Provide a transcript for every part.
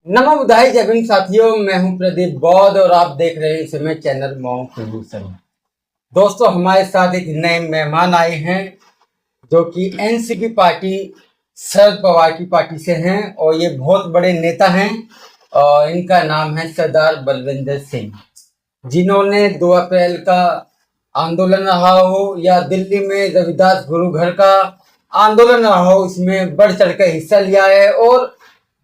नमो बुधाई जय भीम साथियों, मैं हूं प्रदीप बौद्ध और आप देख रहे हैं इस समय चैनल मॉन्क सोल्यूशन। दोस्तों, हमारे साथ एक नए मेहमान आए हैं जो कि एनसीपी पार्टी शरद पवार की पार्टी से हैं और ये बहुत बड़े नेता हैं और इनका नाम है सरदार बलविंदर सिंह, जिन्होंने 2 अप्रैल का आंदोलन रहा हो या दिल्ली में रविदास गुरु घर का आंदोलन रहा हो, इसमें बढ़ चढ़ कर हिस्सा लिया है। और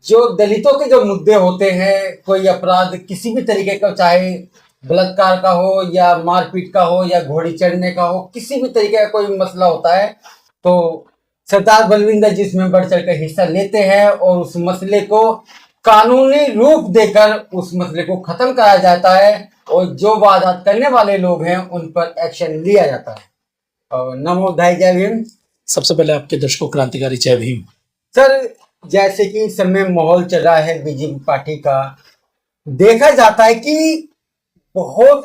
जो दलितों के जो मुद्दे होते हैं, कोई अपराध किसी भी तरीके का, चाहे बलात्कार का हो या मारपीट का हो या घोड़ी चढ़ने का हो, किसी भी तरीके का कोई मसला होता है तो सरदार बलविंदर जी इसमें बढ़ चढ़ कर हिस्सा लेते हैं और उस मसले को कानूनी रूप देकर उस मसले को खत्म कराया जाता है और जो वारदात करने वाले लोग हैं उन पर एक्शन लिया जाता है। और नमो बुधाई जय भीम। सबसे पहले आपके दर्शकों क्रांतिकारी जय भीम। सर, जैसे कि इस समय माहौल चल रहा है बीजेपी पार्टी का, देखा जाता है कि बहुत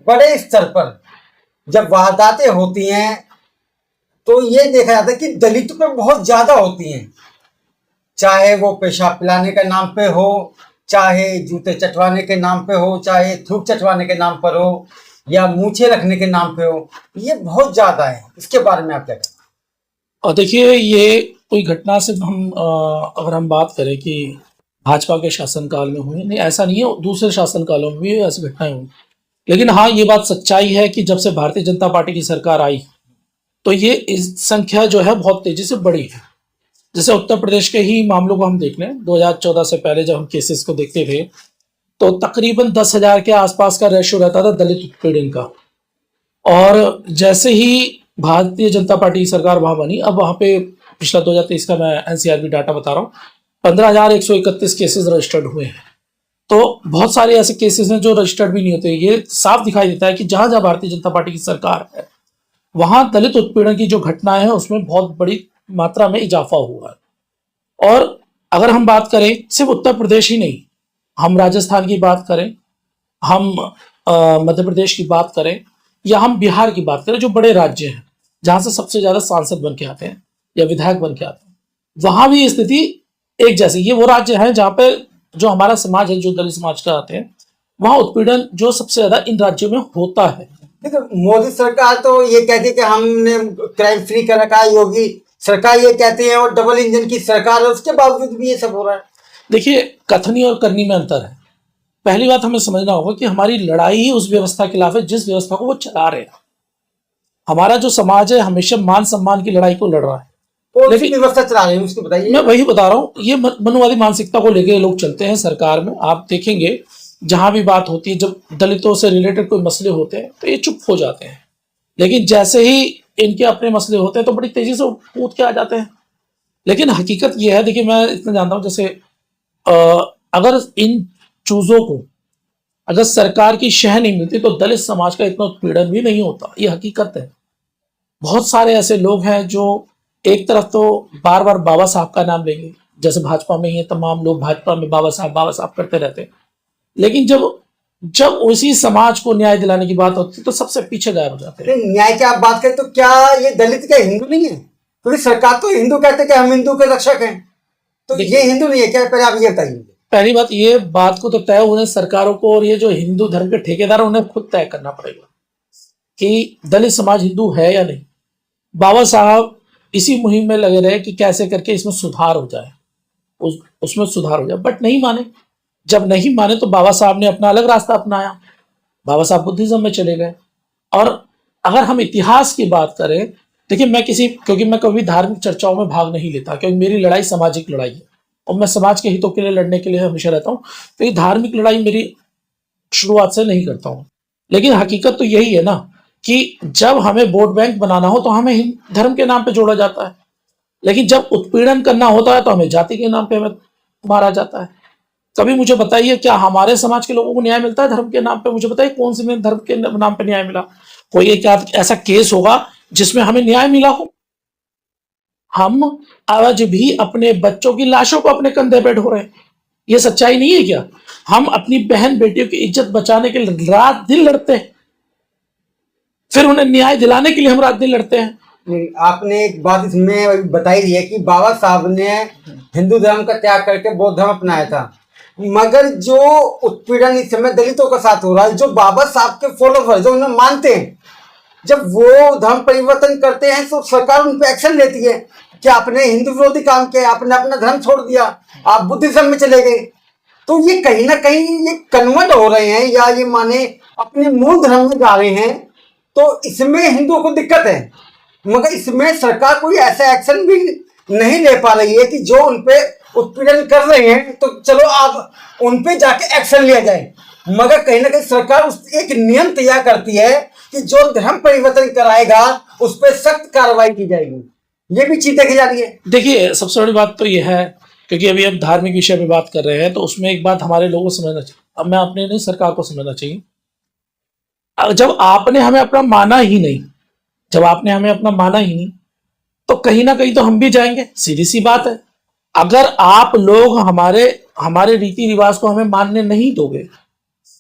बड़े स्तर पर जब वारदातें होती हैं तो ये देखा जाता है कि दलितों पर बहुत ज्यादा होती हैं, चाहे वो पेशाब पिलाने के नाम पे हो, चाहे जूते चटवाने के नाम पे हो, चाहे थूक चटवाने के नाम पर हो या मूछें रखने के नाम पे हो। ये बहुत ज्यादा है, इसके बारे में आप क्या कहते हैं? और देखिए, ये कोई घटना सिर्फ अगर हम बात करें कि भाजपा के शासनकाल में हुई, नहीं, ऐसा नहीं है, दूसरे शासनकालों में भी ऐसी घटनाएं हुई। लेकिन हाँ, ये बात सच्चाई है कि जब से भारतीय जनता पार्टी की सरकार आई तो ये इस संख्या जो है बहुत तेजी से बढ़ी है। जैसे उत्तर प्रदेश के ही मामलों को हम देख लें, 2014 से पहले जब हम केसेस को देखते थे तो तकरीबन 10,000 के आसपास का रेशियो रहता था दलित उत्पीड़न का। और जैसे ही भारतीय जनता पार्टी की सरकार वहां बनी, अब वहां पे पिछला 2023 का मैं एनसीआरबी डाटा बता रहा हूँ, 15,131 केसेस रजिस्टर्ड हुए हैं। तो बहुत सारे ऐसे केसेस हैं जो रजिस्टर्ड भी नहीं होते। ये साफ दिखाई देता है कि जहां जहां भारतीय जनता पार्टी की सरकार है वहां दलित उत्पीड़न की जो घटनाएं हैं उसमें बहुत बड़ी मात्रा में इजाफा हुआ है। और अगर हम बात करें सिर्फ उत्तर प्रदेश ही नहीं, हम राजस्थान की बात करें, हम मध्य प्रदेश की बात करें या हम बिहार की बात करें, जो बड़े राज्य हैं जहां से सबसे ज्यादा सांसद बन के आते हैं या विधायक बन के आते हैं, वहां भी स्थिति एक जैसी। ये वो राज्य है जहां पे जो हमारा समाज है, जो दलित समाज का आते हैं, वहां उत्पीड़न जो सबसे ज्यादा इन राज्यों में होता है। देखो, मोदी सरकार तो ये कहती है कि हमने क्राइम फ्री कर रखा है, योगी सरकार ये कहते हैं, और डबल इंजन की सरकार है, उसके बावजूद भी ये सब हो रहा है। देखिए, कथनी और करनी में अंतर है। पहली बात हमें समझना होगा कि हमारी लड़ाई ही उस व्यवस्था के खिलाफ है जिस व्यवस्था को वो चला रहे हैं। हमारा जो समाज है हमेशा मान सम्मान की लड़ाई को लड़ रहा है। लेकिन व्यवस्था चला रहे हैं, उसको बताइए। मैं वही बता रहा हूँ, ये मनुवादी मानसिकता को लेकर लोग चलते हैं सरकार में। आप देखेंगे जहां भी बात होती है, जब दलितों से रिलेटेड कोई मसले होते हैं तो ये चुप हो जाते हैं, लेकिन जैसे ही इनके अपने मसले होते हैं तो बड़ी तेजी से कूद के आ जाते हैं। लेकिन हकीकत ये है, देखिए, मैं इतना जानता हूं, जैसे अगर इन चूजों को अगर सरकार की शह नहीं मिलती तो दलित समाज का इतना उत्पीड़न भी नहीं होता। ये हकीकत है। बहुत सारे ऐसे लोग हैं जो एक तरफ तो बार बार बाबा साहब का नाम लेंगे, जैसे भाजपा में ये तमाम लोग भाजपा में बाबा साहब करते रहते हैं, लेकिन जब उसी समाज को न्याय दिलाने की बात होती है तो सबसे पीछे गायब हो जाते हैं। न्याय की आप बात करें तो क्या ये दलित क्या हिंदू नहीं है? क्योंकि सरकार तो हिंदू कहते हैं कि हम हिंदू के रक्षक हैं, तो ये हिंदू नहीं है क्या? पहले आप ये बताइए। पहली बात, ये बात को तो तय उन्हें सरकारों को और ये जो हिंदू धर्म के ठेकेदार उन्हें खुद तय करना पड़ेगा कि दलित समाज हिंदू है या नहीं। बाबा साहब इसी मुहिम में लगे रहे कि कैसे करके इसमें सुधार हो जाए, उसमें सुधार हो जाए, बट नहीं माने। जब नहीं माने तो बाबा साहब ने अपना अलग रास्ता अपनाया। बाबा साहब बुद्धिज्म में चले गए। और अगर हम इतिहास की बात करें, देखिए, क्योंकि मैं कभी धार्मिक चर्चाओं में भाग नहीं लेता, क्योंकि मेरी लड़ाई सामाजिक लड़ाई है और मैं समाज के हितों के लिए लड़ने के लिए हमेशा रहता हूँ। तो ये धार्मिक लड़ाई मेरी शुरुआत से नहीं करता हूँ। लेकिन हकीकत तो यही है ना कि जब हमें वोट बैंक बनाना हो तो हमें धर्म के नाम पे जोड़ा जाता है, लेकिन जब उत्पीड़न करना होता है तो हमें जाति के नाम पे हमें मारा जाता है। कभी मुझे बताइए, क्या हमारे समाज के लोगों को न्याय मिलता है धर्म के नाम पे? मुझे बताइए, कौन से में धर्म के नाम पे न्याय मिला? कोई एक ऐसा केस होगा जिसमें हमें न्याय मिला हो? हम आज भी अपने बच्चों की लाशों को अपने कंधे पे ढो रहे हैं। ये सच्चाई नहीं है क्या? हम अपनी बहन बेटियों की इज्जत बचाने के लिए रात दिन लड़ते हैं, फिर उन्हें न्याय दिलाने के लिए हम रात दिन लड़ते हैं। आपने एक बात इसमें बताई दी है कि बाबा साहब ने हिंदू धर्म का त्याग करके बौद्ध धर्म अपनाया था, मगर जो उत्पीड़न इस समय दलितों के साथ हो रहा है, जो बाबा साहब के फॉलोअर जो उन्हें मानते हैं, जब वो धर्म परिवर्तन करते हैं तो सरकार उन पर एक्शन लेती है कि आपने हिंदू विरोधी काम किया, आपने अपना धर्म छोड़ दिया, आप बुद्धिज्म में चले गए। तो ये कहीं ना कहीं ये कन्वर्ट हो रहे हैं या ये माने अपने मूल धर्म में जा रहे हैं, तो इसमें हिंदुओं को दिक्कत है। मगर इसमें सरकार कोई ऐसा एक्शन भी नहीं ले पा रही है कि जो उनपे उत्पीड़न कर रहे हैं तो चलो आप उनपे जाके एक्शन लिया जाए। मगर कहीं ना कहीं सरकार उस एक नियम तैयार करती है कि जो धर्म परिवर्तन कराएगा उस पर सख्त कार्रवाई की जाएगी। ये भी चीज देखी जा रही है। देखिए, सबसे बड़ी बात तो यह है, क्योंकि अभी हम धार्मिक विषय पे बात कर रहे हैं, तो उसमें एक बात हमारे लोगों को समझना चाहिए, अब मैं अपने नहीं सरकार को समझना चाहिए। जब आपने हमें अपना माना ही नहीं, जब आपने हमें अपना माना ही नहीं, तो कहीं ना कहीं तो हम भी जाएंगे, सीधी सी बात है। अगर आप लोग हमारे रीति रिवाज को हमें मानने नहीं दोगे,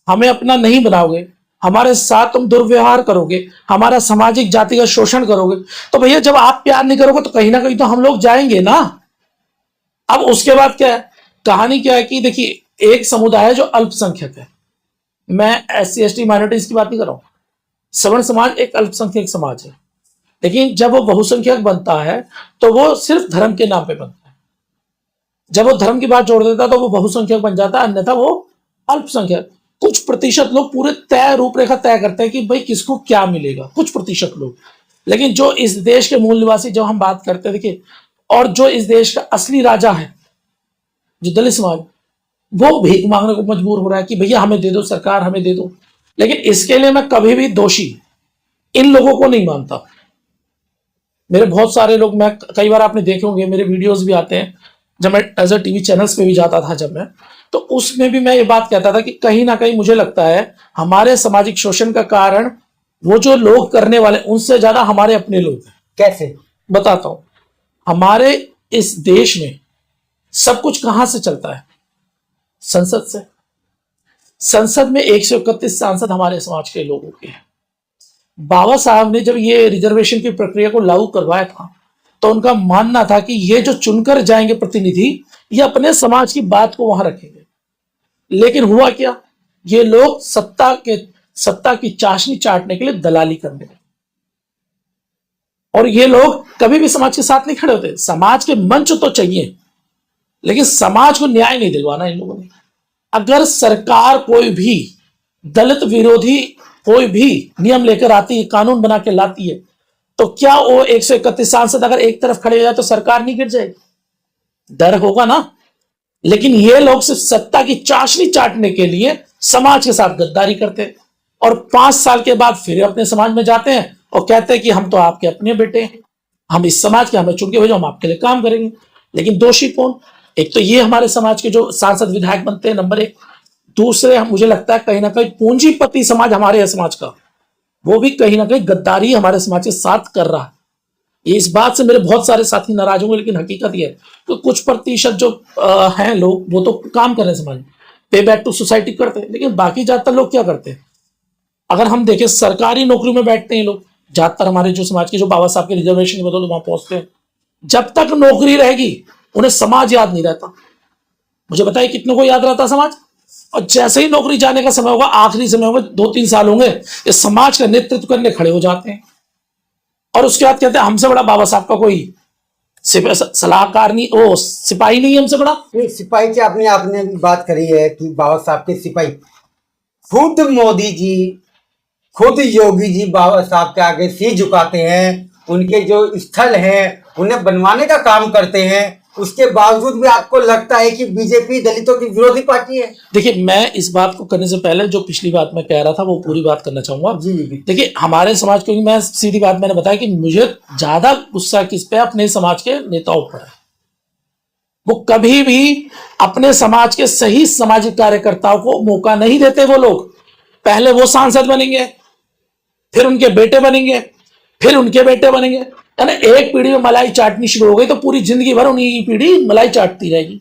हमें अपना नहीं बनाओगे, हमारे साथ तुम दुर्व्यवहार करोगे, हमारा सामाजिक जाति का शोषण करोगे, तो भैया जब आप प्यार नहीं करोगे तो कहीं ना कहीं तो हम लोग जाएंगे ना। अब उसके बाद क्या है, कहानी क्या है कि देखिए, एक समुदाय है जो अल्पसंख्यक है, मैं SC ST माइनॉरिटीज की बात नहीं कर रहा हूं, सवर्ण समाज एक अल्पसंख्यक समाज है, लेकिन जब वो बहुसंख्यक बनता है तो वो सिर्फ धर्म के नाम पे बनता है। जब वो धर्म की बात जोड़ देता है तो वो बहुसंख्यक बन जाता है, अन्यथा वो अल्पसंख्यक। कुछ प्रतिशत लोग पूरे तय रूपरेखा तय करते हैं कि भाई किसको क्या मिलेगा, कुछ प्रतिशत लोग। लेकिन जो इस देश के मूल निवासी, जब हम बात करते हैं, देखिए, और जो इस देश का असली राजा है, जो दलित समाज, वो भीख मांगने को मजबूर हो रहा है कि भैया हमें दे दो, सरकार हमें दे दो। लेकिन इसके लिए मैं कभी भी दोषी इन लोगों को नहीं मानता। मेरे बहुत सारे लोग, मैं कई बार आपने देखे होंगे, मेरे वीडियोस भी आते हैं, जब मैं एज अ टीवी चैनल्स पे भी जाता था, जब मैं, तो उसमें भी मैं ये बात कहता था कि कहीं ना कहीं मुझे लगता है हमारे सामाजिक शोषण का कारण वो जो लोग करने वाले, उनसे ज्यादा हमारे अपने लोग हैं। कैसे बताता हूं। हमारे इस देश में सब कुछ कहां से चलता है? संसद से। संसद में 131 सांसद हमारे समाज के लोगों के हैं। बाबा साहब ने जब ये रिजर्वेशन की प्रक्रिया को लागू करवाया था, तो उनका मानना था कि ये जो चुनकर जाएंगे प्रतिनिधि, ये अपने समाज की बात को वहां रखेंगे। लेकिन हुआ क्या, ये लोग सत्ता की चाशनी चाटने के लिए दलाली करने लगे, और ये लोग कभी भी समाज के साथ नहीं खड़े होते। समाज के मंच तो चाहिए, लेकिन समाज को न्याय नहीं दिलवाना इन लोगों ने। अगर सरकार कोई भी दलित विरोधी कोई भी नियम लेकर आती है, कानून बना के लाती है, तो क्या वो 131 सांसद अगर एक तरफ खड़े हो जाए तो सरकार नहीं गिर जाएगी? डर होगा ना। लेकिन ये लोग सिर्फ सत्ता की चाशनी चाटने के लिए समाज के साथ गद्दारी करते हैं, और 5 साल के बाद फिर अपने समाज में जाते हैं और कहते हैं कि हम तो आपके अपने बेटे हैं, हम इस समाज के, हमें चुन के भेजो, हम आपके लिए काम करेंगे। लेकिन दोषी कौन? एक तो ये हमारे समाज के जो सांसद विधायक बनते हैं, नंबर 1। दूसरे, मुझे लगता है कहीं ना कहीं पूंजीपति समाज, हमारे समाज का, वो भी कहीं ना कहीं गद्दारी हमारे समाज के साथ कर रहा है। ये इस बात से मेरे बहुत सारे साथी नाराज होंगे, लेकिन हकीकत ये है तो कुछ प्रतिशत जो हैं लोग, वो तो काम कर रहे हैं, समाज में पे बैक टू सोसाइटी करते हैं। लेकिन बाकी ज्यादातर लोग क्या करते हैं? अगर हम देखें, सरकारी नौकरी में बैठते हैं लोग ज्यादातर, हमारे जो समाज के, जो बाबा साहब के रिजर्वेशन की बदौलत वहां पहुंचते हैं। जब तक नौकरी रहेगी उन्हें समाज याद नहीं रहता। मुझे बताइए कितनों को याद रहता समाज? और जैसे ही नौकरी जाने का समय होगा, आखिरी समय होगा, 2-3 साल होंगे, ये समाज का नेतृत्व करने खड़े हो जाते हैं, और उसके बाद कहते हैं हमसे बड़ा बाबा साहब का कोई सलाहकार नहीं, ओ सिपाही नहीं है हमसे बड़ा। सिपाही की आपने भी बात करी है कि बाबा साहब के सिपाही, खुद मोदी जी, खुद योगी जी बाबा साहब के आगे सिर झुकाते हैं, उनके जो स्थल हैं उन्हें बनवाने का काम करते हैं। उसके बावजूद भी आपको लगता है कि बीजेपी दलितों की विरोधी पार्टी है? देखिए, मैं इस बात को करने से पहले जो पिछली बात मैं कह रहा था वो पूरी बात करना चाहूंगा। जी। देखिए, हमारे समाज, क्योंकि मैं सीधी बात मैंने बताया कि मुझे ज्यादा गुस्सा किस पे, अपने समाज के नेताओं पर है। वो कभी भी अपने समाज के सही सामाजिक कार्यकर्ताओं को मौका नहीं देते। वो लोग पहले वो सांसद बनेंगे, फिर उनके बेटे बनेंगे, फिर उनके बेटे बनेंगे, यानी एक पीढ़ी में मलाई चाटनी शुरू हो गई तो पूरी जिंदगी भर उन्हीं की पीढ़ी मलाई चाटती रहेगी।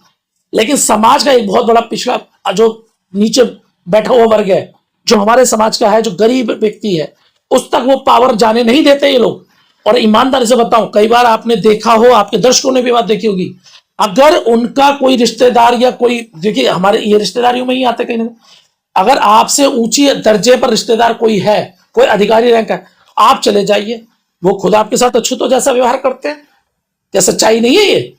लेकिन समाज का एक बहुत बड़ा पिछड़ा, जो नीचे बैठा हुआ वर्ग है, जो हमारे समाज का है, जो गरीब व्यक्ति है, उस तक वो पावर जाने नहीं देते ये लोग। और ईमानदारी से बताऊं, कई बार आपने देखा हो, आपके दर्शकों ने भी बात देखी होगी, अगर उनका कोई रिश्तेदार या कोई, देखिए हमारे ये रिश्तेदारियों में ही आते कहीं ना, अगर आपसे ऊंची दर्जे पर रिश्तेदार कोई है, कोई अधिकारी रैंक है, आप चले जाइए, वो खुद आपके साथ अछूतों जैसा व्यवहार करते हैं। क्या सच्चाई नहीं है ये?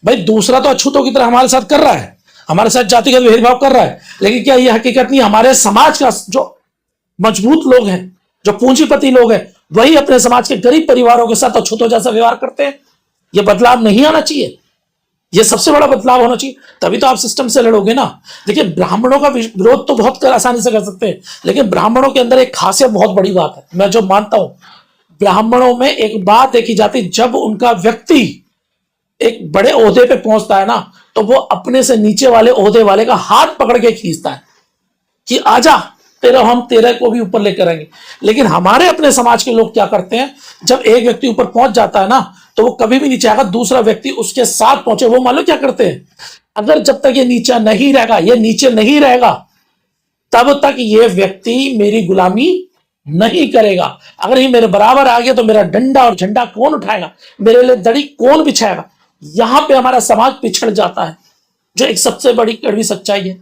भाई दूसरा तो अछूतों की तरह हमारे साथ कर रहा है, हमारे साथ जातिगत भेदभाव कर रहा है, लेकिन क्या ये हकीकत नहीं, हमारे समाज का जो मजबूत लोग हैं, जो पूंजीपति लोग हैं, वही अपने समाज के गरीब परिवारों के साथ अछूतों जैसा व्यवहार करते हैं। ये बदलाव नहीं आना चाहिए, ये सबसे बड़ा बदलाव होना चाहिए, तभी तो आप सिस्टम से लड़ोगे ना। देखिए ब्राह्मणों का विरोध तो बहुत आसानी से कर सकते हैं, लेकिन ब्राह्मणों के अंदर एक खासियत बहुत बड़ी बात है, मैं जो मानता हूं, ब्राह्मणों में एक बात देखी जाती, जब उनका व्यक्ति एक बड़े ओहदे पे पहुंचता है ना, तो वो अपने से नीचे वाले ओहदे वाले का हाथ पकड़ के खींचता है कि आजा, तेरा हम तेरे को भी ऊपर लेकर आएंगे। लेकिन हमारे अपने समाज के लोग क्या करते हैं, जब एक व्यक्ति ऊपर पहुंच जाता है ना, तो वो कभी भी नहीं चाहेगा दूसरा व्यक्ति उसके साथ पहुंचे। वो मालूम क्या करते हैं, अगर जब तक ये नीचा नहीं रहेगा, ये नीचे नहीं रहेगा, तब तक ये व्यक्ति मेरी गुलामी नहीं करेगा। अगर ये मेरे बराबर आ गया तो मेरा डंडा और झंडा कौन उठाएगा, मेरे लिए दड़ी कौन बिछाएगा। यहां पे हमारा समाज पिछड़ जाता है, जो एक सबसे बड़ी कड़वी सच्चाई है।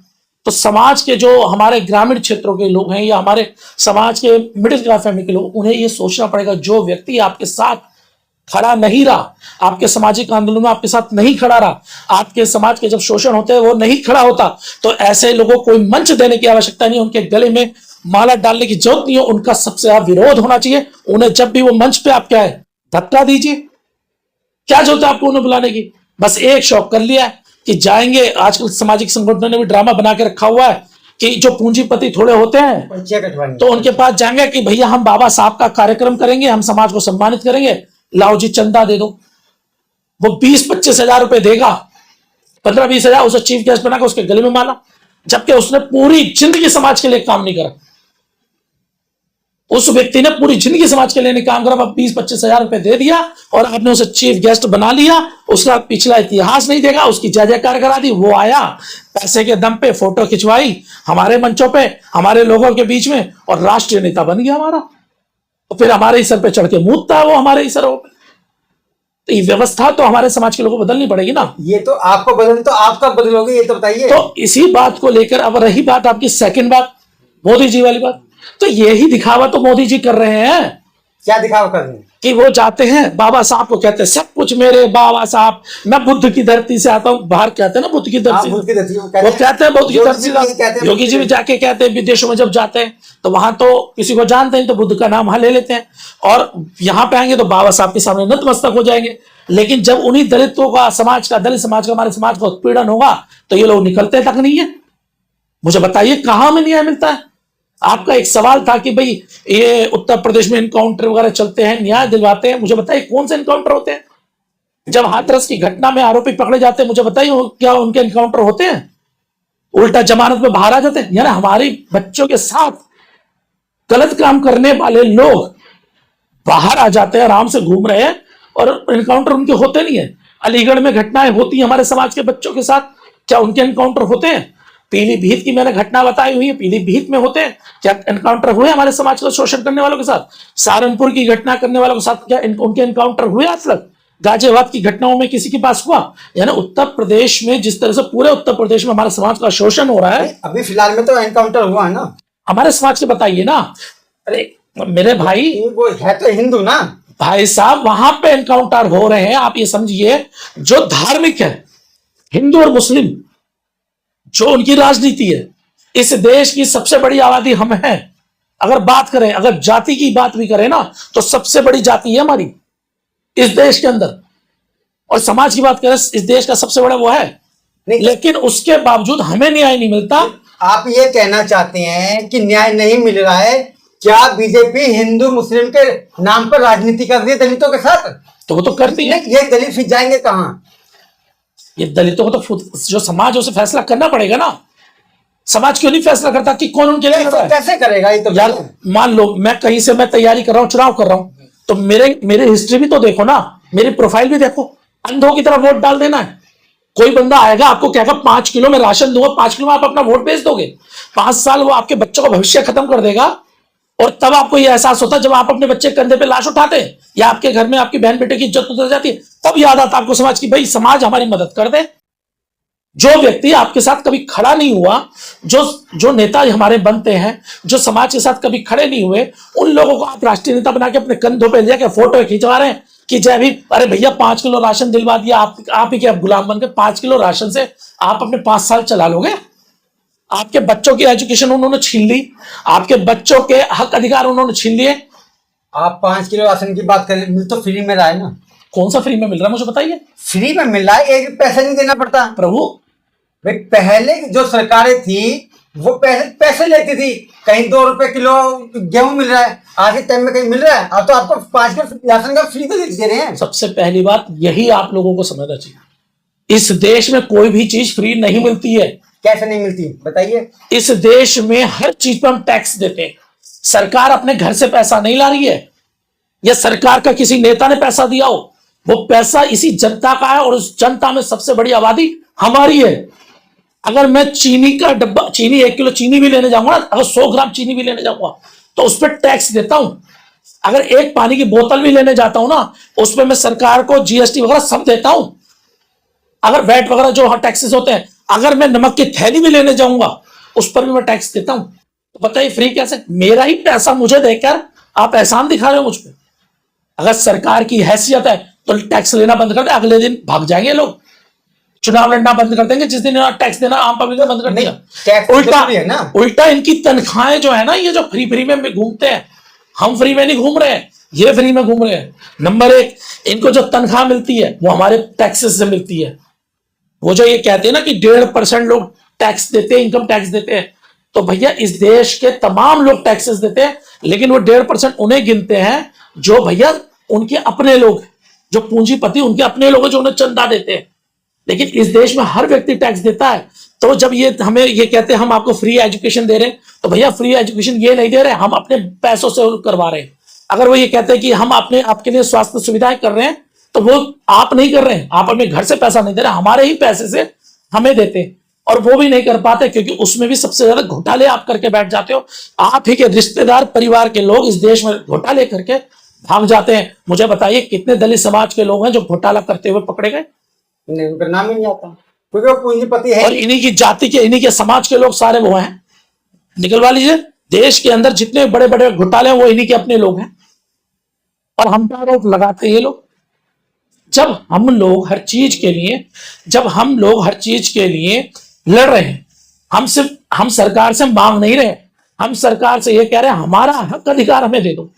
तो समाज के जो हमारे ग्रामीण क्षेत्रों के लोग हैं या हमारे समाज के मिडिल क्लास फैमिली के लोग, उन्हें ये सोचना पड़ेगा, जो व्यक्ति आपके साथ खड़ा नहीं रहा, आपके सामाजिक आंदोलन में आपके साथ नहीं खड़ा रहा, आपके समाज के जब शोषण होते हैं वो नहीं खड़ा होता, तो ऐसे लोगों को कोई मंच देने की आवश्यकता नहीं, उनके गले में माला डालने की जरूरत नहीं है, उनका सबसे ज्यादा विरोध होना चाहिए। उन्हें जब भी वो मंच पे आप क्या है धक्का दीजिए, क्या जरूरत है आपको उन्हें बुलाने की। बस एक शौक कर लिया है कि जाएंगे, आजकल सामाजिक संगठनों ने भी ड्रामा बना के रखा हुआ है कि जो पूंजीपति थोड़े होते हैं तो उनके पास जाएंगे कि भैया हम बाबा साहब का कार्यक्रम करेंगे, हम समाज को सम्मानित करेंगे, लाओ जी चंदा दे दो। वो 20-25 हजार रुपए देगा, 15-20 हजार उसे चीफ गेस्ट बनाकर उसके गले में माला, जबकि उसने पूरी जिंदगी समाज के लिए काम नहीं करा। उस व्यक्ति ने पूरी जिंदगी समाज के लिए नहीं काम करा, 20-25 हजार रुपए दे दिया और आपने उसे चीफ गेस्ट बना लिया, उसका पिछला इतिहास नहीं देखा, उसकी जय जयकार करा दी। वो आया, पैसे के दम पे फोटो खिंचवाई हमारे मंचों पे, हमारे लोगों के बीच में, और राष्ट्रीय नेता बन गया हमारा। और फिर हमारे ही सर पे चढ़ के मूतता है वो हमारे ही सरों पे। तो ये व्यवस्था तो हमारे समाज के लोगों को बदलनी पड़ेगी ना। ये तो आपको बदल, तो आप कब बदलोगे ये तो बताइए। तो इसी बात को लेकर अब रही बात आपकी सेकंड बात, मोदी जी वाली बात, तो यही दिखावा तो मोदी जी कर रहे हैं। क्या दिखावा कर रहे हैं? कि वो जाते हैं बाबा साहब को कहते हैं सब कुछ मेरे बाबा साहब, मैं बुद्ध की धरती से आता हूँ। बाहर कहते हैं ना बुद्ध की धरती, वो कहते हैं बुद्ध की धरती। योगी जी भी जाके कहते हैं, विदेशों में जब जाते हैं तो वहां तो किसी को जानते हैं तो बुद्ध का नाम वहां ले लेते हैं, और यहाँ पे आएंगे तो बाबा साहब के सामने नतमस्तक हो जाएंगे। लेकिन जब उन्हीं दलितों का समाज का, दलित समाज का, हमारे समाज का उत्पीड़न होगा तो ये लोग निकलते तक नहीं है। मुझे बताइए कहां में न्याय मिलता है। आपका एक सवाल था कि भाई ये उत्तर प्रदेश में इनकाउंटर वगैरह चलते हैं, न्याय दिलवाते हैं, मुझे बताइए कौन से इनकाउंटर होते हैं। जब हाथरस की घटना में आरोपी पकड़े जाते हैं, मुझे बताइए क्या उनके इनकाउंटर होते हैं? उल्टा जमानत में बाहर आ जाते हैं। यानी हमारे बच्चों के साथ गलत काम करने वाले लोग बाहर आ जाते हैं, आराम से घूम रहे हैं, और इनकाउंटर उनके होते नहीं है। अलीगढ़ में घटनाएं होती हैं हमारे समाज के बच्चों के साथ, क्या उनके इनकाउंटर होते हैं? पीलीभीत की मैंने घटना बताई हुई है, पीलीभीत में होते हैं क्या इनकाउंटर हुए हमारे समाज का शोषण करने वालों के साथ? सहारनपुर की घटना करने वालों के साथ क्या उनके इनकाउंटर हुए आज तक? गाजियाबाद की घटनाओं में किसी के पास हुआ? यानी उत्तर प्रदेश में जिस तरह से पूरे उत्तर प्रदेश में हमारे समाज का शोषण हो रहा है, अभी फिलहाल में तो एनकाउंटर हुआ है ना हमारे समाज के, बताइए ना। अरे मेरे भाई, वो है तो हिंदू ना भाई साहब, वहां पे एनकाउंटर हो रहे हैं। आप ये समझिए, जो धार्मिक है, हिंदू और मुस्लिम, जो उनकी राजनीति है, इस देश की सबसे बड़ी आबादी हम हैं। अगर बात करें, अगर जाति की बात भी करें ना, तो सबसे बड़ी जाति है हमारी इस देश के अंदर, और समाज की बात करें इस देश का सबसे बड़ा वो है। लेकिन उसके बावजूद हमें न्याय नहीं मिलता। आप ये कहना चाहते हैं कि न्याय नहीं मिल रहा है? क्या बीजेपी हिंदू मुस्लिम के नाम पर राजनीति कर रही है दलितों के साथ? तो वो तो करती है। ये दलित फिर जाएंगे कहां? ये दलितों को तो जो समाज उसे फैसला करना पड़ेगा ना। समाज क्यों नहीं फैसला करता कि कौन उनके लिए लड़ रहा है? कैसे करेगा ये? तो यार मान लो मैं कहीं से मैं तैयारी कर रहा हूँ, चुनाव कर रहा हूँ, तो मेरे हिस्ट्री भी तो देखो ना, मेरी प्रोफाइल भी देखो। अंधों की तरह वोट डाल देना है। कोई बंदा आएगा आपको कहेगा 5 किलो में राशन दूंगा, 5 किलो में आप अपना वोट बेच दोगे। 5 साल वो आपके बच्चों का भविष्य खत्म कर देगा, और तब आपको ये एहसास होता है जब आप अपने बच्चे कंधे पे लाश उठाते हैं, या आपके घर में आपकी बहन बेटे की इज्जत उतर जाती है, तब याद आता आपको समाज की, भाई समाज हमारी मदद कर दे। जो व्यक्ति आपके साथ कभी खड़ा नहीं हुआ, जो नेता हमारे बनते हैं, जो समाज के साथ कभी खड़े नहीं हुए, उन लोगों को आप राष्ट्रीय नेता बना के अपने कंधों पे लेके फोटो खिंचवा रहे हैं कि जय भी, अरे भैया 5 किलो राशन दिलवा दिया, आप ही के अब गुलाम बन के 5 किलो राशन से आप अपने 5 साल चला लोगे? आपके बच्चों की एजुकेशन उन्होंने छीन ली, आपके बच्चों के हक अधिकार उन्होंने छीन लिए। आप 5 किलो राशन की बात करें, मिल तो फ्री में रहा है ना। कौन सा फ्री में मिल रहा है मुझे बताइए? फ्री में मिल रहा है, एक भी पैसा नहीं देना पड़ता। प्रभु भाई पहले जो सरकारें थी वो पैसे लेती थी, कहीं 2 रुपए किलो गेहूं मिल रहा है, आज के टाइम में कहीं मिल रहा है। अब तो आपको 5 किलो राशन का फ्री तो दे रहे हैं। सबसे पहली बात यही आप लोगों को समझना चाहिए, इस देश में कोई भी चीज फ्री नहीं मिलती है। कैसे नहीं मिलती बताइए? इस देश में हर चीज पर हम टैक्स देते हैं। सरकार अपने घर से पैसा नहीं ला रही है, या सरकार का किसी नेता ने पैसा दिया हो, वो पैसा इसी जनता का है, और उस जनता में सबसे बड़ी आबादी हमारी है। अगर मैं चीनी का डब्बा, चीनी 1 किलो चीनी भी लेने जाऊंगा ना, अगर 100 ग्राम चीनी भी लेने जाऊंगा तो उस पर टैक्स देता हूं। अगर एक पानी की बोतल भी लेने जाता हूं ना, उस पर मैं सरकार को जीएसटी वगैरह सब देता हूं। अगर वैट वगैरह जो टैक्सेस होते हैं, अगर मैं नमक की थैली भी लेने जाऊंगा उस पर भी मैं टैक्स देता हूं। तो बताइए फ्री कैसे? मेरा ही पैसा मुझे देकर आप एहसान दिखा रहे हो मुझ पर। अगर सरकार की हैसियत है तो टैक्स लेना बंद कर दे, अगले दिन भाग जाएंगे लोग, चुनाव लड़ना बंद कर देंगे जिस दिन टैक्स देना आम पब्लिक ने बंद कर दिया। उल्टा इनकी तनख्वाहें जो है ना, ये जो फ्री में घूमते हैं, हम फ्री में नहीं घूम रहे हैं, ये फ्री में घूम रहे हैं। नंबर 1, इनको जो तनख्वाह मिलती है वो हमारे टैक्सेस से मिलती है। वो जो ये कहते हैं ना कि 1.5% लोग टैक्स देते हैं, इनकम टैक्स देते हैं, तो भैया इस देश के तमाम लोग टैक्सेस देते हैं, लेकिन वो 1.5% उन्हें गिनते हैं जो भैया उनके अपने लोग, जो पूंजीपति उनके अपने लोग हैं, जो उन्हें चंदा देते हैं। लेकिन इस देश में हर व्यक्ति टैक्स देता है। तो जब ये हमें ये कहते हैं हम आपको फ्री एजुकेशन दे रहे हैं, तो भैया फ्री एजुकेशन ये नहीं दे रहे, हम अपने पैसों से करवा रहे हैं। अगर वो ये कहते हैं कि हम आपके लिए स्वास्थ्य सुविधाएं कर रहे हैं, तो वो आप नहीं कर रहे हैं, आप अपने घर से पैसा नहीं दे रहे, हमारे ही पैसे से हमें देते हैं। और वो भी नहीं कर पाते क्योंकि उसमें भी सबसे ज्यादा घोटाले आप करके बैठ जाते हो। आप ही के रिश्तेदार परिवार के लोग इस देश में घोटाले करके भाग जाते हैं। मुझे बताइए कितने दलित समाज के लोग हैं जो घोटाला करते हुए पकड़े गए? नहीं, उनका नाम ही नहीं आता क्योंकि वो पूंजीपति है। और इन्हीं की जाति के, इन्हीं के समाज के लोग सारे वो हैं। निकलवा लीजिए, देश के अंदर जितने बड़े बड़े घोटाले हैं वो इन्हीं के अपने लोग हैं। और हम पर आरोप लगाते हैं ये लोग। जब हम लोग हर चीज के लिए लड़ रहे हैं, हम सरकार से मांग नहीं रहे, हम सरकार से ये कह रहे हैं हमारा हक अधिकार हमें दे दो।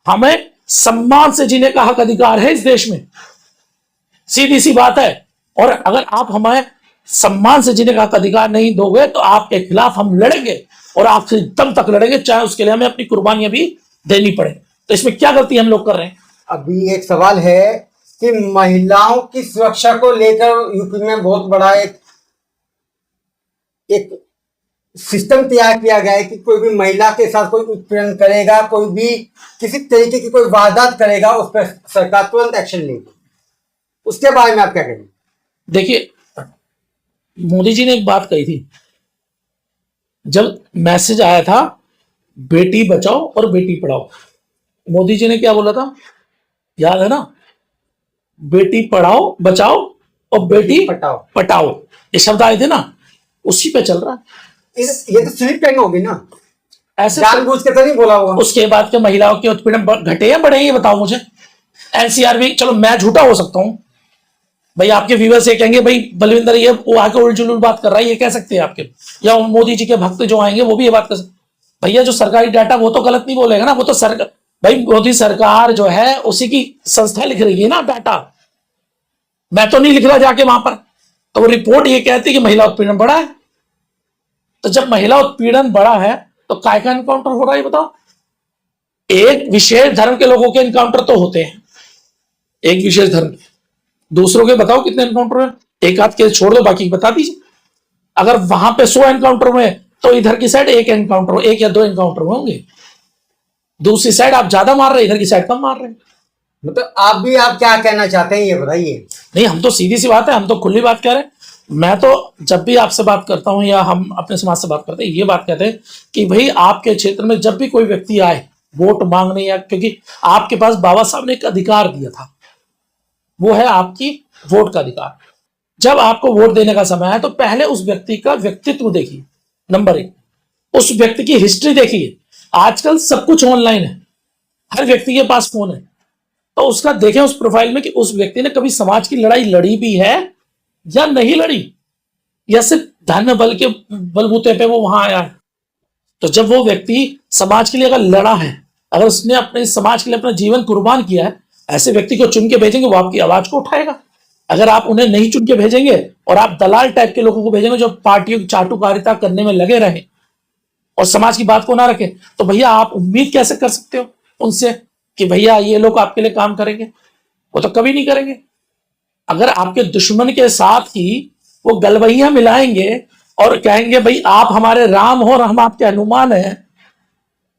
हमें सम्मान से जीने का हक अधिकार है इस देश में, सीधी सी बात है। और अगर आप हमें सम्मान से जीने का हक अधिकार नहीं दोगे तो आपके खिलाफ हम लड़ेंगे, और आपसे दम तक लड़ेंगे, चाहे उसके लिए हमें अपनी कुर्बानियां भी देनी पड़े। तो इसमें क्या गलती हम लोग कर रहे हैं? अभी एक सवाल है कि महिलाओं की सुरक्षा को लेकर यूपी में बहुत बड़ा एक सिस्टम तैयार किया गया है कि कोई भी महिला के साथ कोई उत्पीड़न करेगा, कोई भी किसी तरीके की कोई वारदात करेगा, उस पर सरकार तुरंत एक्शन लेगी। उसके बारे में आप क्या कहेंगे? देखिए, मोदी जी ने एक बात कही थी, जब मैसेज आया था बेटी बचाओ और बेटी पढ़ाओ, मोदी जी ने क्या बोला था याद है ना? बेटी पढ़ाओ बचाओ और बेटी पटाओ, ये शब्द आए थे ना, उसी पे चल रहा है। ये तो स्लिप पेन होगी ना, ऐसे जानबूझ के तो नहीं बोला होगा। उसके बाद के महिलाओं के उत्पीड़न घटे या बढ़े, ये बताओ मुझे। एनसीआर भी, चलो मैं झूठा हो सकता हूं भाई, आपके व्यूअर्स ये कहेंगे भाई बलविंदर ये वो आके उलझुल बात कर रहा है, ये कह सकते हैं आपके, या मोदी जी के भक्त जो आएंगे वो भी ये बात कर सकते। भैया जो सरकारी डाटा वो तो गलत नहीं बोलेगा ना, वो तो सरकार, भाई मोदी सरकार जो है उसी की संस्था लिख रही है ना डाटा, मैं तो नहीं लिख रहा जाके वहां पर। तो वो रिपोर्ट ये कहती है कि महिला उत्पीड़न बढ़ा है। तो जब महिला उत्पीड़न बढ़ा है तो काय का एनकाउंटर हो रहा है बताओ? एक विशेष धर्म के लोगों के एनकाउंटर तो होते हैं, एक विशेष धर्म के, दूसरों के बताओ कितने एनकाउंटर है? एक आध के छोड़ दो, बाकी बता दीजिए। अगर वहां पे 100 एनकाउंटर हुए तो इधर की साइड एक एनकाउंटर, 1 या 2 एनकाउंटर होंगे। दूसरी साइड आप ज्यादा मार रहे, इधर की साइड कम मार रहे हैं। मतलब आप क्या कहना चाहते हैं ये बताइए? नहीं, हम तो सीधी सी बात है, हम तो खुली बात कह रहे हैं। मैं तो जब भी आपसे बात करता हूं या हम अपने समाज से बात करते हैं, ये बात कहते हैं कि भाई आपके क्षेत्र में जब भी कोई व्यक्ति आए वोट मांगने, या क्योंकि आपके पास बाबा साहब ने एक अधिकार दिया था, वो है आपकी वोट का अधिकार। जब आपको वोट देने का समय है तो पहले उस व्यक्ति का व्यक्तित्व देखिए, नंबर 1, उस व्यक्ति की हिस्ट्री देखिए। आजकल सब कुछ ऑनलाइन है, हर व्यक्ति के पास फोन है, तो उसका देखें उस प्रोफाइल में कि उस व्यक्ति ने कभी समाज की लड़ाई लड़ी भी है या नहीं लड़ी, या सिर्फ धन बल के बलबूते पे वो वहां आया है। तो जब वो व्यक्ति समाज के लिए अगर लड़ा है, अगर उसने अपने समाज के लिए अपना जीवन कुर्बान किया है, ऐसे व्यक्ति को चुन के भेजेंगे, वो आपकी आवाज को उठाएगा। अगर आप उन्हें नहीं चुन के भेजेंगे और आप दलाल टाइप के लोगों को भेजेंगे जो पार्टियों की चाटुकारिता करने में लगे रहे और समाज की बात को ना रखे, तो भैया आप उम्मीद कैसे कर सकते हो उनसे कि भैया ये लोग आपके लिए काम करेंगे? वो तो कभी नहीं करेंगे। अगर आपके दुश्मन के साथ ही वो गलवैया मिलाएंगे और कहेंगे भाई आप हमारे राम हो और हम आपके हनुमान हैं,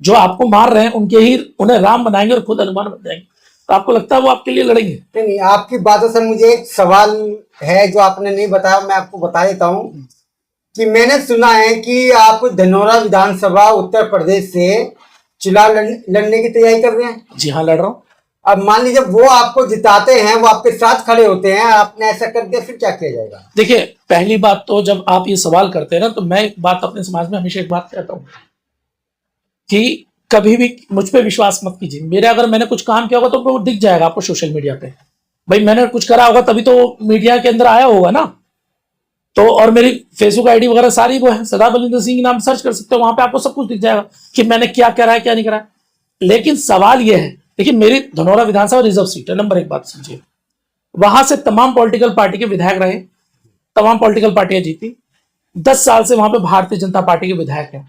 जो आपको मार रहे हैं उनके ही उन्हें राम बनाएंगे और खुद हनुमान बन जाएंगे, तो आपको लगता है वो आपके लिए लड़ेंगे? नहीं, आपकी बातों से मुझे एक सवाल है जो आपने नहीं बताया, मैं आपको बता देता हूँ कि मैंने सुना है कि आप धनौरा विधानसभा उत्तर प्रदेश से चुनाव लड़ने की तैयारी कर रहे हैं। जी हाँ, लड़ रहा हूँ। अब मान लीजिए वो आपको जिताते हैं, वो आपके साथ खड़े होते हैं, आपने ऐसा कर दिया, फिर क्या किया जाएगा? देखिए, पहली बात तो जब आप ये सवाल करते हैं ना, तो मैं एक बात अपने समाज में हमेशा एक बात कहता हूँ कि कभी भी मुझ पे विश्वास मत कीजिए। मेरे अगर मैंने कुछ काम किया होगा तो वो दिख जाएगा आपको सोशल मीडिया पे। भाई मैंने कुछ करा होगा तभी तो मीडिया के अंदर आया होगा ना। तो और मेरी फेसबुक आईडी वगैरह सारी वो है, सरदार बलविंदर सिंह के नाम सर्च कर सकते हो, वहां पे आपको सब कुछ दिख जाएगा कि मैंने क्या करा है क्या नहीं करा है। लेकिन सवाल यह है, देखिए मेरी धनौरा विधानसभा रिजर्व सीट है, नंबर 1 बात समझिए। वहां से तमाम पॉलिटिकल पार्टी के विधायक रहे, तमाम पॉलिटिकल पार्टियां जीती। 10 साल से वहां पे भारतीय जनता पार्टी के विधायक हैं।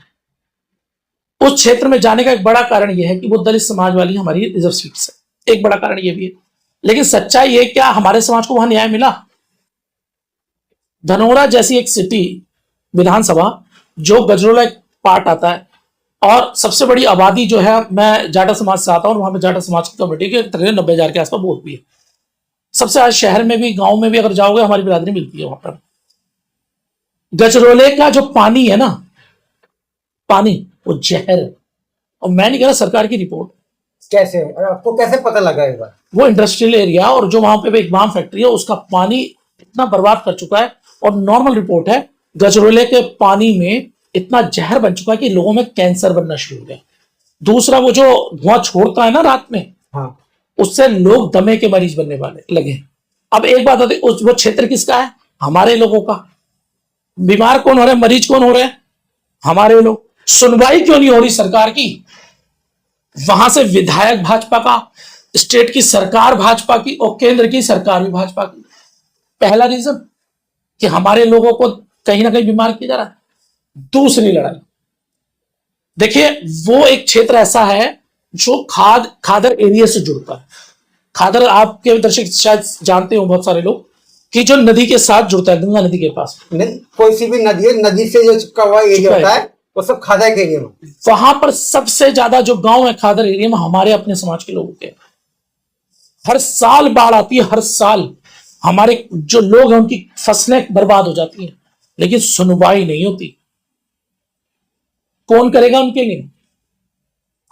उस क्षेत्र में जाने का एक बड़ा कारण यह है कि वो दलित समाज वाली हमारी रिजर्व सीट है, एक बड़ा कारण यह भी है। लेकिन सच्चाई ये, क्या हमारे समाज को वहां न्याय मिला? धनौरा जैसी एक सिटी विधानसभा जो गजरोला एक पार्ट आता है और सबसे बड़ी आबादी जो है, मैं जाटा समाज से आता हूं और वहां पे जाटा समाज की कमेटी के तकरीबन 90,000 के आसपास वोट भी है। सबसे आज शहर में भी गांव में भी अगर जाओगे हमारी बिरादरी मिलती है वहां पर। गजरोले का जो पानी है ना, पानी वो जहर है। और मैं नहीं कह रहा, सरकार की रिपोर्ट। कैसे, आपको कैसे पता लगा ये बात? वो इंडस्ट्रियल एरिया और जो वहां पे एक बाम फैक्ट्री है उसका पानी इतना बर्बाद कर चुका है, और नॉर्मल रिपोर्ट है गजरोले के पानी में इतना जहर बन चुका है कि लोगों में कैंसर बनना शुरू हो गया। दूसरा, वो जो धुआं छोड़ता है ना रात में, हाँ, उससे लोग दमे के मरीज बनने वाले लगे। अब एक बात होती, वो क्षेत्र किसका है? हमारे लोगों का। बीमार कौन हो रहे हैं, मरीज कौन हो रहे हैं? हमारे लोग। सुनवाई क्यों नहीं हो रही सरकार की? वहां से विधायक भाजपा का, स्टेट की सरकार भाजपा की और केंद्र की सरकार भी भाजपा की। पहला रीजन कि हमारे लोगों को कहीं ना कहीं बीमार किया जा रहा है। दूसरी लड़ाई देखिए, वो एक क्षेत्र ऐसा है जो खादर एरिया से जुड़ता है। खादर आपके दर्शक शायद जानते हो बहुत सारे लोग कि जो नदी के साथ जुड़ता है, गंगा नदी के पास। कोई सी भी नदी है, नदी से जो चिपका हुआ एरिया होता है वो सब खादर के एरिया में। वहां पर सबसे ज्यादा जो गांव है खादर एरिया में हमारे अपने समाज के लोगों के। हर साल बाढ़ आती है, हर साल हमारे जो लोग हैं उनकी फसलें बर्बाद हो जाती हैं, लेकिन सुनवाई नहीं होती। कौन करेगा उनके लिए?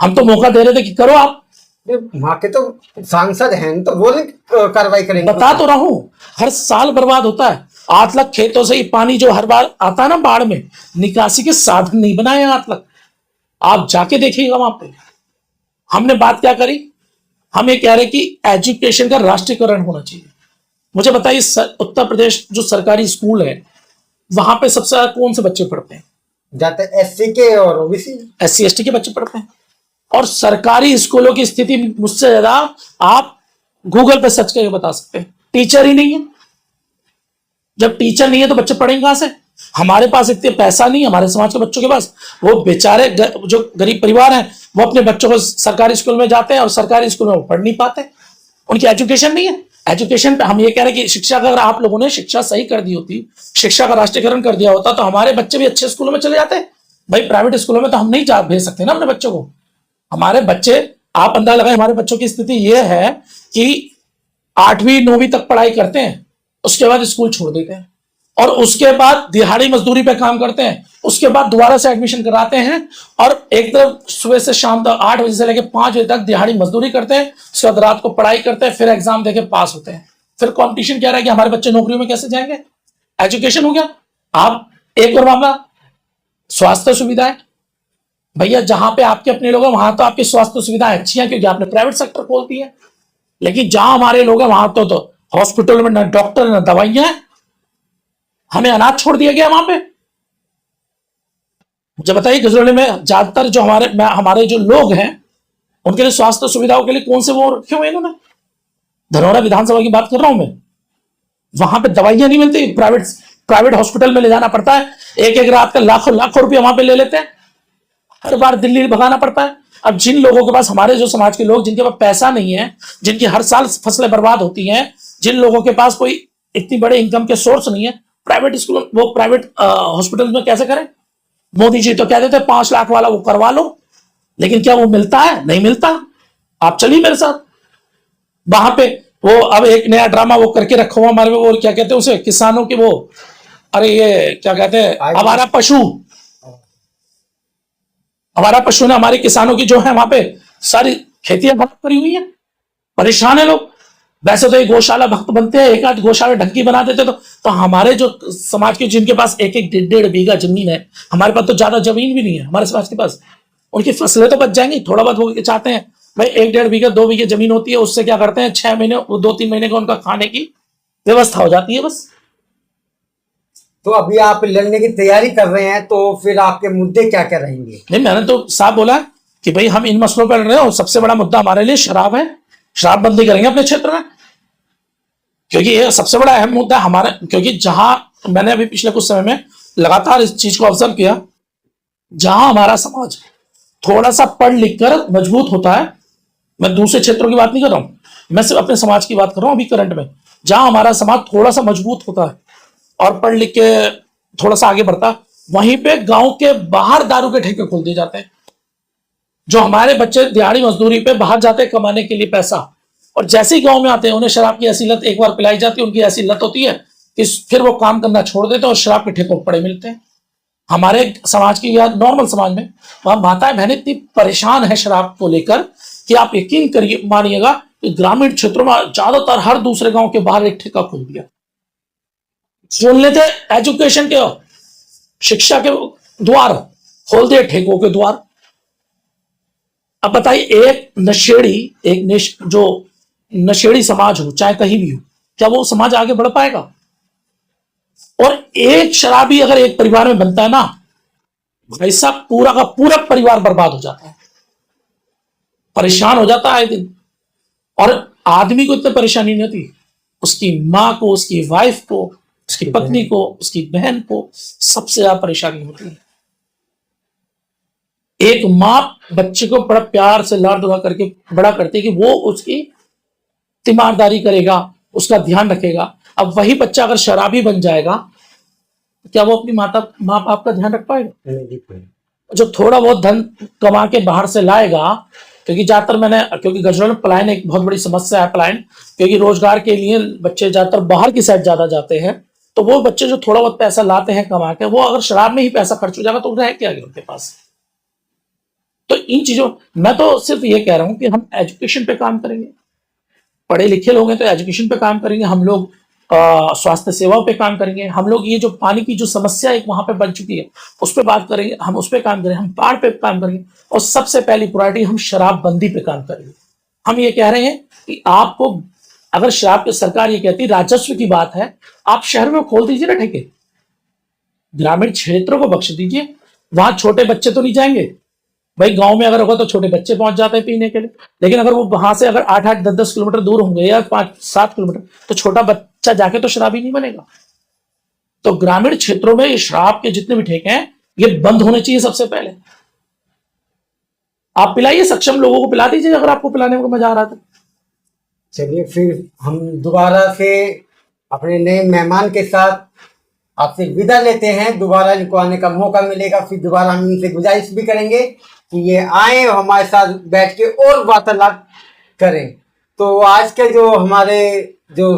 हम तो मौका दे रहे थे कि करो आप। वहां के तो सांसद हैं, तो वो कार्रवाई करेंगे। बता तो रहा हूं, हर साल बर्बाद होता है। 8 लाख खेतों से ही पानी जो हर बार आता है ना बाढ़ में, निकासी के साधन नहीं बनाए 8 लाख। आप जाके देखिएगा वहां पे। हमने बात क्या करी? हम ये कह रहे कि एजुकेशन का राष्ट्रीयकरण होना चाहिए। मुझे बताइए, उत्तर प्रदेश जो सरकारी स्कूल है वहां पे सबसे ज्यादा कौन से बच्चे पढ़ते हैं? जाते एससी के और ओबीसी, SC ST के बच्चे पढ़ते हैं। और सरकारी स्कूलों की स्थिति मुझसे ज्यादा आप गूगल पे सर्च करके बता सकते हैं। टीचर ही नहीं है। जब टीचर नहीं है तो बच्चे पढ़ेंगे कहां से? हमारे पास इतने पैसा नहीं है, हमारे समाज के बच्चों के पास। वो बेचारे जो गरीब परिवार हैं वो अपने बच्चों को सरकारी स्कूल में जाते हैं और सरकारी स्कूल में वो पढ़ नहीं पाते, उनकी एजुकेशन नहीं है। एजुकेशन पे हम ये कह रहे हैं कि शिक्षा का, अगर आप लोगों ने शिक्षा सही कर दी होती, शिक्षा का राष्ट्रीयकरण कर दिया होता, तो हमारे बच्चे भी अच्छे स्कूलों में चले जाते। भाई प्राइवेट स्कूलों में तो हम नहीं भेज सकते ना अपने बच्चों को। हमारे बच्चे, आप अंदाजा लगाएं, हमारे बच्चों की स्थिति यह है कि 8वीं 9वीं तक पढ़ाई करते हैं, उसके बाद स्कूल छोड़ देते हैं और उसके बाद दिहाड़ी मजदूरी पे काम करते हैं। उसके बाद दोबारा से एडमिशन कराते हैं और एक तरफ सुबह से शाम तक 8 बजे से लेकर 5 बजे तक दिहाड़ी मजदूरी करते हैं। उसके बाद रात को पढ़ाई करते हैं, फिर एग्जाम देके पास होते हैं। फिर कंपटीशन क्या रहा कि हमारे बच्चे नौकरियों में कैसे जाएंगे। एजुकेशन हो गया। आप एक और मामला, स्वास्थ्य सुविधाएं। भैया जहां पे आपके अपने लोग हैं वहां तो आपकी स्वास्थ्य सुविधाएं अच्छी हैं क्योंकि आपने प्राइवेट सेक्टर खोल दी है, लेकिन जहां हमारे लोग हैं वहां तो हॉस्पिटल में ना डॉक्टर ना दवाइयां हैं, हमें अनाथ छोड़ दिया गया वहां पे। मुझे बताइए गजरौली में ज्यादातर जो हमारे जो लोग हैं उनके लिए स्वास्थ्य सुविधाओं के लिए कौन से वो रखे हुए इन्होंने। धनौरा विधानसभा की बात कर रहा हूं मैं, वहां पे दवाइयां नहीं मिलती, प्राइवेट हॉस्पिटल में ले जाना पड़ता है, एक एक रात का लाखों लाखों रुपया वहां पे ले लेते हैं, हर बार दिल्ली भगाना पड़ता है। अब जिन लोगों के पास, हमारे जो समाज के लोग जिनके पास पैसा नहीं है, जिनकी हर साल फसलें बर्बाद होती हैं, जिन लोगों के पास कोई इतनी बड़े इनकम के सोर्स नहीं है, प्राइवेट स्कूल वो प्राइवेट हॉस्पिटल में कैसे करें। मोदी जी तो कह देते 5 लाख वाला वो करवा लो, लेकिन क्या वो मिलता है? नहीं मिलता। आप चलिए मेरे साथ वहां पे, वो अब एक नया ड्रामा वो करके रखा हुआ हमारे, वो क्या कहते हैं उसे, किसानों की वो, अरे ये क्या कहते हैं, आवारा पशु। हमारा पशु ने हमारे किसानों की जो है वहां पे सारी खेतियां खराब करी हुई है, परेशान है लोग। वैसे तो ये गौशाला भक्त बनते हैं, एक आध गौशाला ढंकी बना देते तो हमारे जो समाज के जिनके पास एक एक 1.5 बीघा जमीन है, हमारे पास तो ज्यादा जमीन भी नहीं है हमारे समाज के पास, उनकी फसलें तो बच जाएंगी। थोड़ा बहुत वो चाहते हैं भाई 1-1.5 बीघा 2 बीघे जमीन होती है, उससे क्या करते हैं 6 महीने 2-3 महीने का उनका खाने की व्यवस्था हो जाती है बस। तो अभी आप लड़ने की तैयारी कर रहे हैं, तो फिर आपके मुद्दे क्या क्या रहेंगे? नहीं, मैंने तो साफ बोला कि भाई हम इन मसलों पर लड़ रहे हैं और सबसे बड़ा मुद्दा हमारे लिए शराब है, शराबबंदी करेंगे अपने क्षेत्र में, क्योंकि ये सबसे बड़ा अहम मुद्दा हमारा। क्योंकि जहां मैंने अभी पिछले कुछ समय में लगातार इस चीज को ऑब्जर्व किया, जहां हमारा समाज थोड़ा सा पढ़ लिख कर मजबूत होता है, मैं दूसरे क्षेत्रों की बात नहीं कर रहा हूं, मैं सिर्फ अपने समाज की बात कर रहा हूं अभी करंट में, जहां हमारा समाज थोड़ा सा मजबूत होता है और पढ़ लिख के थोड़ा सा आगे बढ़ता, वहीं पे गांव के बाहर दारू के ठेके खोल दिए जाते हैं। जो हमारे बच्चे दिहाड़ी मजदूरी पे बाहर जाते हैं कमाने के लिए पैसा, और जैसे ही गांव में आते हैं उन्हें शराब की ऐसी लत एक बार पिलाई जाती है, उनकी ऐसी लत होती है कि फिर वो काम करना छोड़ देते हैं और शराब के ठेकों पड़े मिलते हैं। हमारे समाज की या नॉर्मल समाज में वहां माताएं बहनें इतनी परेशान है शराब को लेकर कि आप यकीन करिए, मानिएगा कि ग्रामीण क्षेत्रों में ज्यादातर हर दूसरे गांव के बाहर एक ठेका खोल दिया। खोल लेते एजुकेशन के, शिक्षा के द्वार खोल दिए, ठेकों के द्वार। अब बताइए एक नशेड़ी, जो नशेड़ी समाज हो चाहे कहीं भी हो, क्या वो समाज आगे बढ़ पाएगा? और एक शराबी अगर एक परिवार में बनता है ना भाई साहब, पूरा का पूरा परिवार बर्बाद हो जाता है, परेशान हो जाता है दिन। और आदमी को इतनी परेशानी नहीं होती, उसकी माँ को, उसकी वाइफ को, उसकी पत्नी को, उसकी बहन को सबसे ज्यादा परेशानी होती है। एक माँ बच्चे को बड़ा प्यार से लाड दुआ करके बड़ा करती है कि वो उसकी तीमारदारी करेगा, उसका ध्यान रखेगा। अब वही बच्चा अगर शराबी बन जाएगा तो क्या वो अपनी माँ बाप का ध्यान रख पाएगा? जो थोड़ा बहुत धन कमा के बाहर से लाएगा, क्योंकि ज्यादातर क्योंकि गजरौली में पलायन एक बहुत बड़ी समस्या है, पलायन, क्योंकि रोजगार के लिए बच्चे ज्यादातर बाहर की साइड ज्यादा जाते हैं, तो वो बच्चे जो थोड़ा बहुत पैसा लाते हैं कमा के, वो अगर शराब में ही पैसा खर्च हो जाएगा तो रह क्या गया उनके पास। तो इन चीजों, मैं तो सिर्फ ये कह रहा हूं कि हम एजुकेशन पे काम करेंगे, पढ़े लिखे लोग हैं तो एजुकेशन पे काम करेंगे, हम लोग स्वास्थ्य सेवाओं पे काम करेंगे, हम लोग ये जो पानी की जो समस्या एक वहां पे बन चुकी है उस पर बात करेंगे, हम उस पर काम करेंगे, हम बाढ़ पे काम करेंगे, और सबसे पहली प्रायोरिटी हम शराबबंदी पे काम करेंगे। हम ये कह रहे हैं कि आपको अगर शराब की सरकार ये कहती राजस्व की बात है, आप शहर में खोल दीजिए ना ठेके, ग्रामीण क्षेत्रों को बख्श दीजिए, वहां छोटे बच्चे तो नहीं जाएंगे। भाई गांव में अगर होगा तो छोटे बच्चे पहुंच जाते हैं पीने के लिए, लेकिन अगर वो वहां से अगर 8-8, 10-10 किलोमीटर दूर होंगे या 5-7 किलोमीटर, तो छोटा बच्चा जाके तो शराबी नहीं बनेगा। तो ग्रामीण क्षेत्रों में ये शराब के जितने भी ठेके हैं ये बंद होने चाहिए सबसे पहले। आप पिलाइए, सक्षम लोगों को पिला दीजिए अगर आपको पिलाने में मजा आ रहा था। चलिए फिर हम दोबारा से अपने नए मेहमान के साथ आपसे विदा लेते हैं। दोबारा इनको आने का मौका मिलेगा, फिर दोबारा हम इनसे गुजारिश भी करेंगे कि ये आए और हमारे साथ बैठ के और वार्तालाप करें। तो आज के जो हमारे जो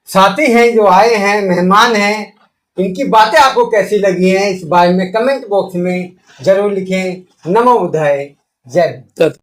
साथी हैं, जो आए हैं, मेहमान हैं, इनकी बातें आपको कैसी लगी हैं इस बारे में कमेंट बॉक्स में जरूर लिखें। नमो बुद्धाय, जय हिंद।